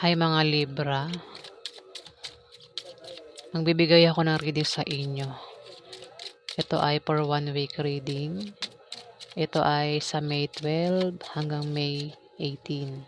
Hi mga Libra, magbibigay ako ng reading sa inyo. Ito ay for 1 week reading. Ito ay sa May 12 hanggang May 18.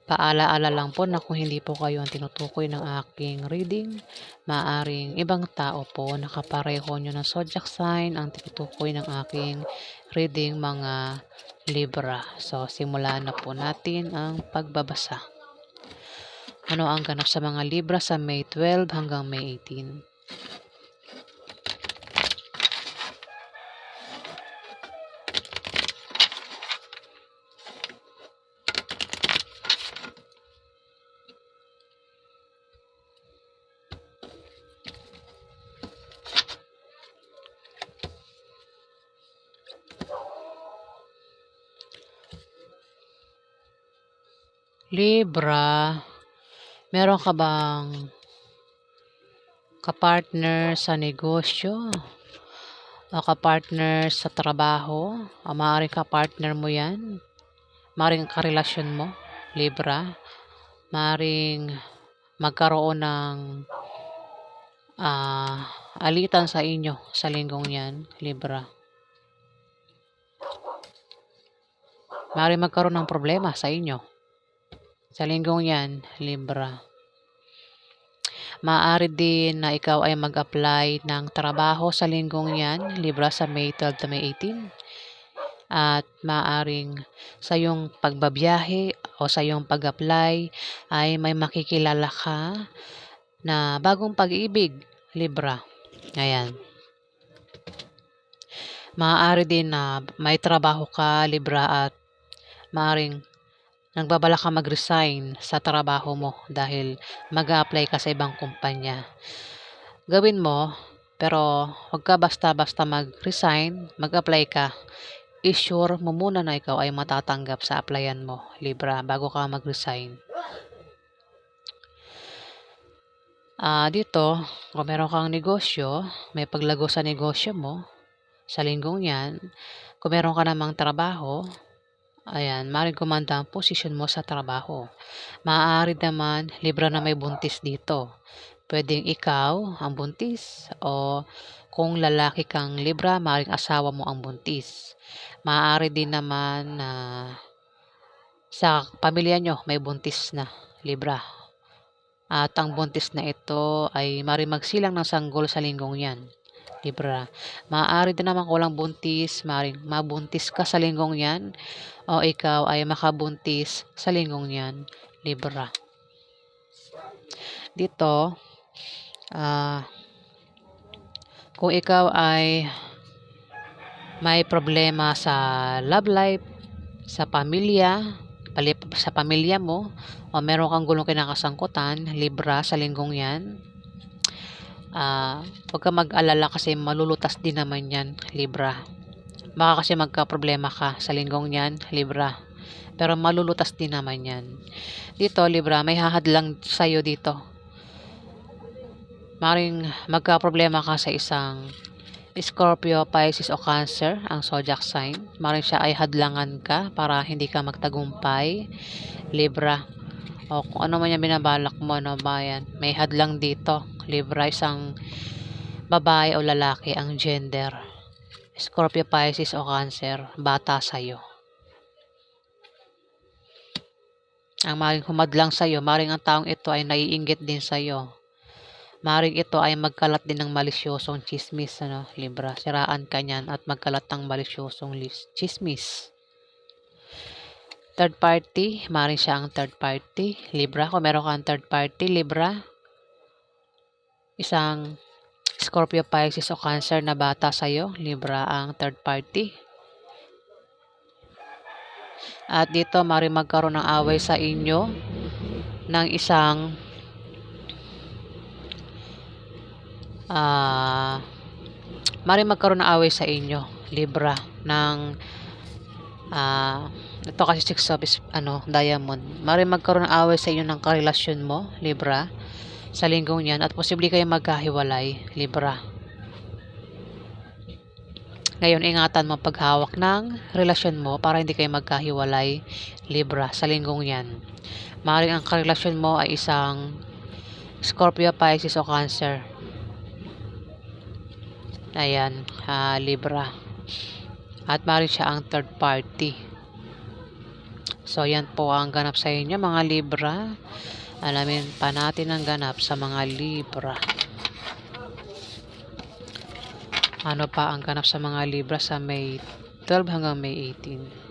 Paalaala lang po na kung hindi po kayo ang tinutukoy ng aking reading, maaring ibang tao po nakapareho nyo ng zodiac sign ang tinutukoy ng aking reading mga Libra. So, simulan na po natin ang pagbabasa. Ano ang ganap sa mga Libra sa May 12 hanggang May 18? Libra, meron ka bang kapartner sa negosyo o kapartner sa trabaho? O maaaring kapartner mo yan, maaaring karelasyon mo, Libra, maaaring magkaroon ng alitan sa inyo sa linggong yan, Libra. Maaaring magkaroon ng problema sa inyo sa linggong yan, Libra. Maaari din na ikaw ay mag-apply ng trabaho sa linggong yan, Libra, sa May 12 to May 18. At maaaring sa iyong pagbabiyahe o sa iyong pag-apply ay may makikilala ka na bagong pag-ibig, Libra. Ayan. Maaari din na may trabaho ka, Libra, at maaaring nagbabala ka mag-resign sa trabaho mo dahil mag-a-apply ka sa ibang kumpanya. Gawin mo, pero huwag ka basta-basta mag-resign, mag-apply ka. I-sure mo muna na ikaw ay matatanggap sa applyan mo, Libra, bago ka mag-resign. Dito, kung meron kang negosyo, may paglago sa negosyo mo, sa linggong yan, kung meron ka namang trabaho, ayan, maaaring gumanda ang posisyon mo sa trabaho. Maaari naman, Libra, na may buntis dito. Pwedeng ikaw ang buntis o kung lalaki kang Libra, maaaring asawa mo ang buntis. Maaari din naman na sa pamilya nyo may buntis na, Libra. At ang buntis na ito ay maaaring magsilang ng sanggol sa linggong yan, Libra. Maaari din naman walang buntis, maaaring mabuntis ka sa linggong yan o ikaw ay makabuntis sa linggong yan, Libra. Dito, kung ikaw ay may problema sa love life, sa pamilya mo, o meron kang gulong kinakasangkutan, Libra, sa linggong yan, huwag ka mag-alala kasi malulutas din naman yan, Libra. Baka kasi magka-problema ka sa linggong yan, Libra, pero malulutas din naman yan. Dito, Libra, may hahadlang sa'yo dito. Maring magka-problema ka sa isang Scorpio, Pisces o Cancer, ang zodiac sign. Maring siya ay hadlangan ka para hindi ka magtagumpay, Libra. O kung ano man yung binabalak mo, no, bayan, may hadlang dito, Libra, isang babae o lalaki ang gender. Scorpio, Pisces o Cancer, bata sa'yo. Ang maring humadlang sa'yo, maring ang taong ito ay naiinggit din sa'yo. Maring ito ay magkalat din ng malisyosong chismis, Libra. Siraan ka niyan at magkalat ng malisyosong chismis. Third party, maring siya ang third party, Libra. Kung meron kang third party, Libra, isang Scorpio, Pisces o Cancer na bata sa'yo, Libra, ang third party. At dito, maring magkaroon ng away sa inyo ng isang maring magkaroon ng away sa inyo, Libra, ng ito kasi 6 of diamond. Maring magkaroon ng away sa inyo ng karelasyon mo, Libra, sa linggong yan, at posible kayo magkahiwalay, Libra. Ngayon, ingatan mo paghawak ng relasyon mo para hindi kayo magkahiwalay, Libra, sa linggong yan. Maaaring ang karelasyon mo ay isang Scorpio, Pisces o Cancer. Ayan, Libra. At maaaring siya ang third party. So, yan po ang ganap sa inyo mga Libra. Alamin pa natin ang ganap sa mga Libra. Ano pa ang ganap sa mga Libra sa May 12 hanggang May 18?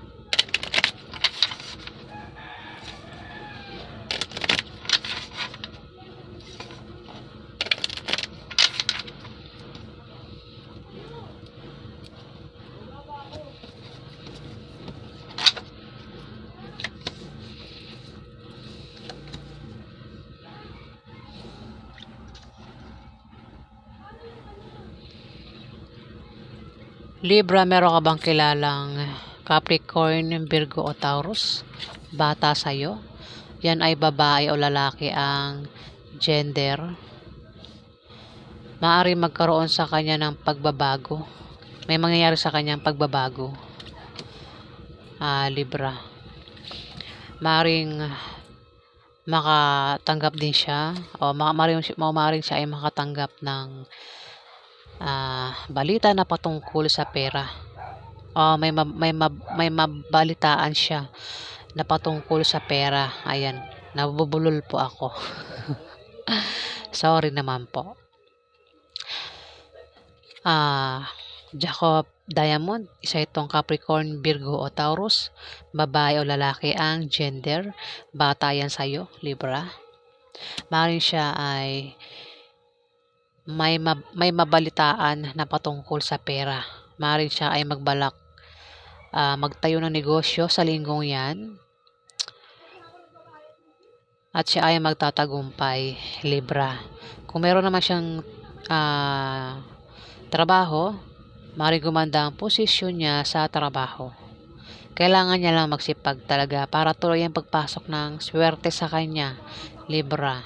Libra, meron ka bang kilalang Capricorn, Virgo o Taurus? Bata sa'yo? Yan ay babae o lalaki ang gender. Maaari magkaroon sa kanya ng pagbabago. May mangyayari sa kanyang pagbabago. Libra. Maaring makatanggap din siya o maaring siya ay makatanggap ng balita na patungkol sa pera. May mabalitaan siya na patungkol sa pera. Ayan, nabubulol po ako. Sorry naman po. Jacob Diamond, isa itong Capricorn, Virgo o Taurus. Babae o lalaki ang gender. Bata yan sa'yo, Libra. Maaaring siya ay may mabalitaan na patungkol sa pera. Maaaring siya ay magbalak magtayo ng negosyo sa linggong yan. At siya ay magtatagumpay, Libra. Kung meron naman siyang trabaho, maaaring gumanda ang posisyon niya sa trabaho. Kailangan niya lang magsipag talaga para tuloy ang pagpasok ng swerte sa kanya, Libra.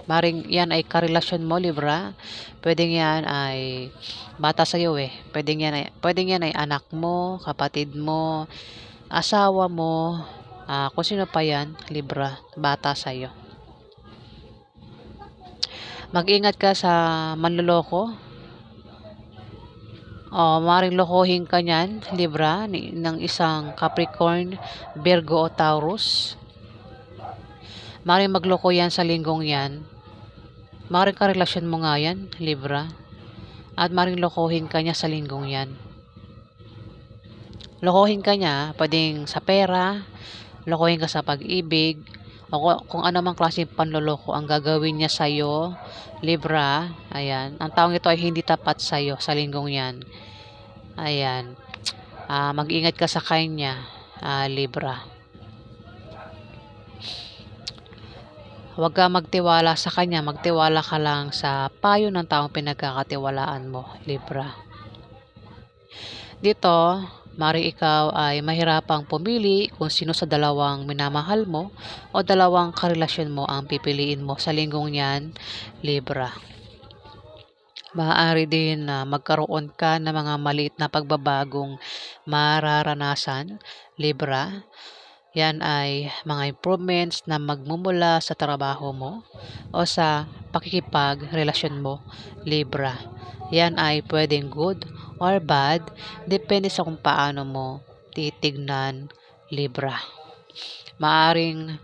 Maring yan ay karelasyon mo, Libra. Pwedeng yan ay bata sa iyo eh. Pwedeng yan ay anak mo, kapatid mo, asawa mo, kung sino pa yan, Libra, bata sa iyo. Mag-ingat ka sa manloloko. Maring lokohin ka niyan, Libra, ng isang Capricorn, Virgo o Taurus. Maring magloko yan sa linggong yan. Maring karelasyon mo nga yan, Libra. At maring lokohin ka niya sa linggong yan. Lokohin ka niya, pwedeng sa pera, lokohin ka sa pag-ibig, o kung ano mang klaseng panloloko ang gagawin niya sa'yo, Libra. Ayan, ang taong ito ay hindi tapat sa'yo sa linggong yan. Ayan, mag-ingat ka sa kanya, Libra. Huwag ka magtiwala sa kanya, magtiwala ka lang sa payo ng taong pinagkakatiwalaan mo, Libra. Dito, mari ikaw ay mahirapang pumili kung sino sa dalawang minamahal mo o dalawang karelasyon mo ang pipiliin mo sa linggong yan, Libra. Maaari din na magkaroon ka ng mga maliit na pagbabagong mararanasan, Libra. Yan ay mga improvements na magmumula sa trabaho mo o sa pakikipagrelasyon mo, Libra. Yan ay pwedeng good or bad, depende sa kung paano mo titignan, Libra. Maaring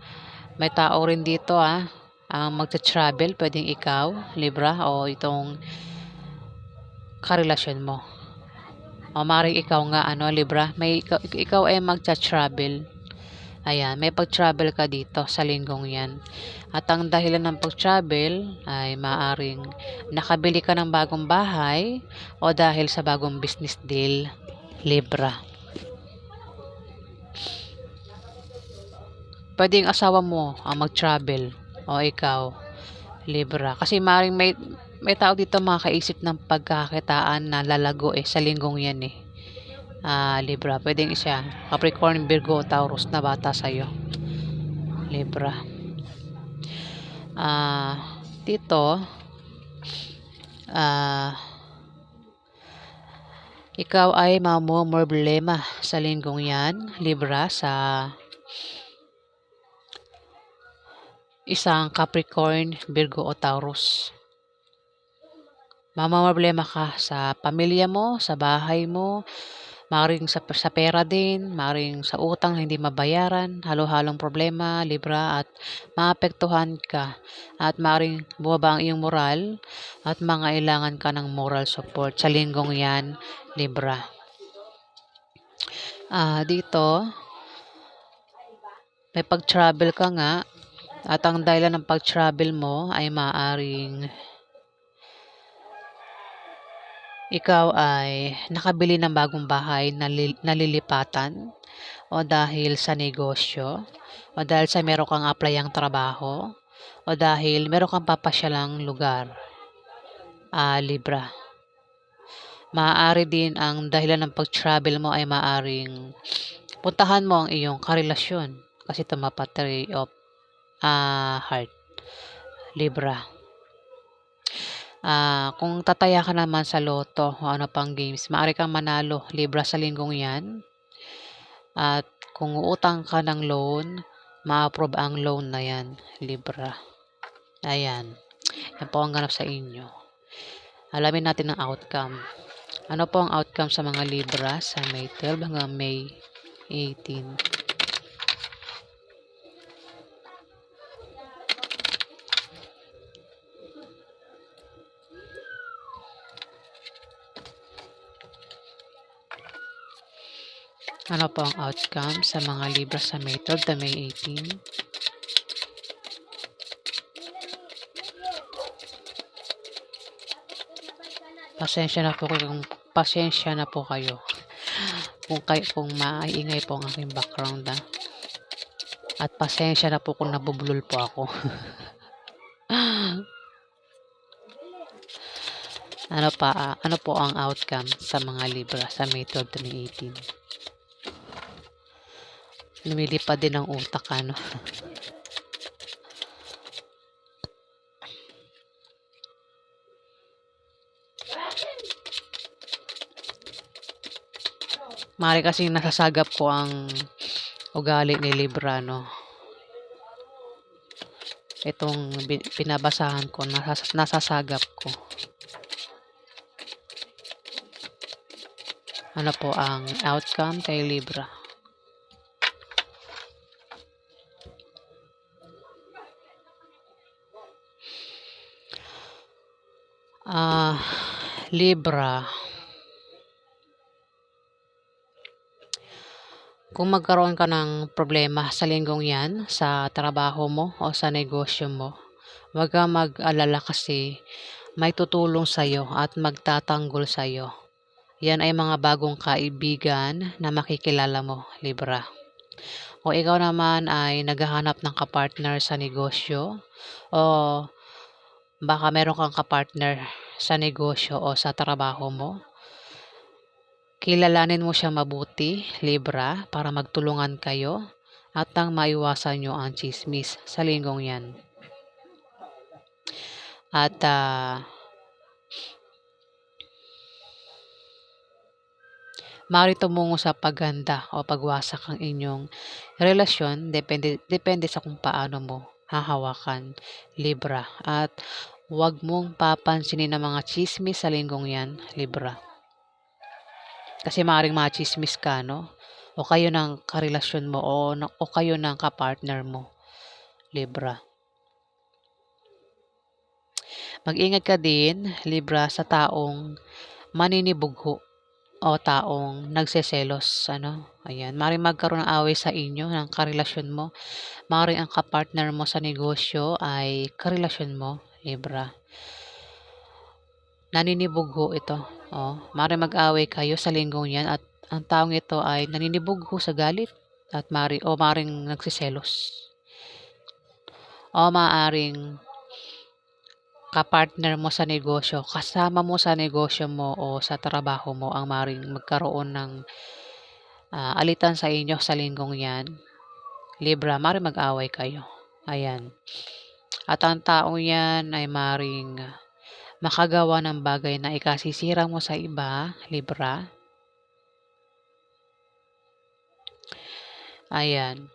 may tao rin dito ang magta-travel, pwedeng ikaw, Libra, o itong karelasyon mo. O maaring ikaw nga, Libra, ikaw ay magta-travel. Ayan, may pag-travel ka dito sa linggong yan. At ang dahilan ng pag-travel ay maaring nakabili ka ng bagong bahay o dahil sa bagong business deal, Libra. Pwedeng asawa mo ang mag-travel o ikaw, Libra. Kasi maaring may tao dito makakaisip ng pagkakitaan na lalago sa linggong yan eh. Libra, pwedeng siya Capricorn, Virgo, Taurus na bata sa'yo, Libra. Dito Ikaw ay mamomroblema sa linggong yan, Libra, sa isang Capricorn, Virgo o Taurus. Mamomroblema ka sa pamilya mo, sa bahay mo, maaaring sa pera din, maaaring sa utang na hindi mabayaran, halo-halong problema, Libra, at maapektuhan ka at maaaring bumaba ang iyong moral at mangailangan ka ng moral support sa linggong yan, Libra. Dito, may pag-travel ka nga at ang dahilan ng pag-travel mo ay maaaring ikaw ay nakabili ng bagong bahay na nalilipatan o dahil sa negosyo o dahil sa meron kang applyang trabaho o dahil meron kang papasyalang lugar, Libra. Maaari din ang dahilan ng pag-travel mo ay maaring puntahan mo ang iyong karelasyon kasi tumapa 3 of heart, Libra. Kung tataya ka naman sa loto o ano pang games, maaari kang manalo, Libra, sa linggong yan. At kung uutang ka ng loan, ma-approve ang loan na yan, Libra. Ayan. Yan po ang ganap sa inyo. Alamin natin ang outcome. Ano po ang outcome sa mga Libra sa May 12 hanggang May 18? Ano po ang outcome sa mga Libra sa May 12 to May 18? Pasensya na po kayo kung maingay po ang aking background at pasensya na po kung nabubulol po ako. Ano po ang outcome sa mga Libra sa May 12 to May 18? Lumilipad din ang utak, ano? Mari kasi nasasagap ko ang ugali ni Libra, no? Itong pinabasahan ko, nasasagap ko. Ano po ang outcome kay Libra? Libra, kung magkaroon ka ng problema sa linggong yan, sa trabaho mo o sa negosyo mo, huwag kang mag-alala kasi may tutulong sa'yo at magtatanggol sa'yo. Yan ay mga bagong kaibigan na makikilala mo, Libra. O ikaw naman ay naghahanap ng kapartner sa negosyo o baka meron kang kapartner sa negosyo o sa trabaho mo, kilalanin mo siya mabuti, Libra, para magtulungan kayo at nang maiwasan nyo ang chismis sa linggong yan. At maaari tumungo sa pagganda o pagwasak ang inyong relasyon, depende sa kung paano mo hahawakan, Libra. At huwag mong papansinin ang mga chismis sa linggong yan, Libra. Kasi maaaring machismis ka, no? O kayo ng karelasyon mo o kayo ng kapartner mo, Libra. Mag-ingat ka din, Libra, sa taong maninibugho o taong nagseselos, ano? Ayan, maaaring magkaroon ng away sa inyo ng karelasyon mo. Maaaring ang kapartner mo sa negosyo ay karelasyon mo, Libra. Naninibugho ito. Maaaring mag-away kayo sa linggong yan at ang taong ito ay naninibugho sa galit at maaaring nagsiselos. O maaaring kapartner mo sa negosyo, kasama mo sa negosyo mo o sa trabaho mo ang maaaring magkaroon ng alitan sa inyo sa linggong yan. Libra, maaaring mag-away kayo. Ayan. At ang taong yan ay maaaring makagawa ng bagay na ikasisira mo sa iba, Libra. Ayan.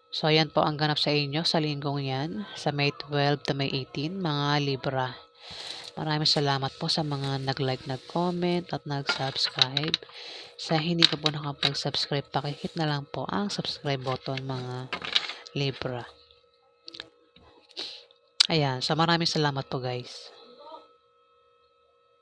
So, ayan po ang ganap sa inyo sa linggong yan, sa May 12 to May 18, mga Libra. Maraming salamat po sa mga nag-like, nag-comment, at nag-subscribe. Sa hindi ka po nakapag-subscribe, pakihit na lang po ang subscribe button, mga Libra. Ayan, so maraming salamat po guys.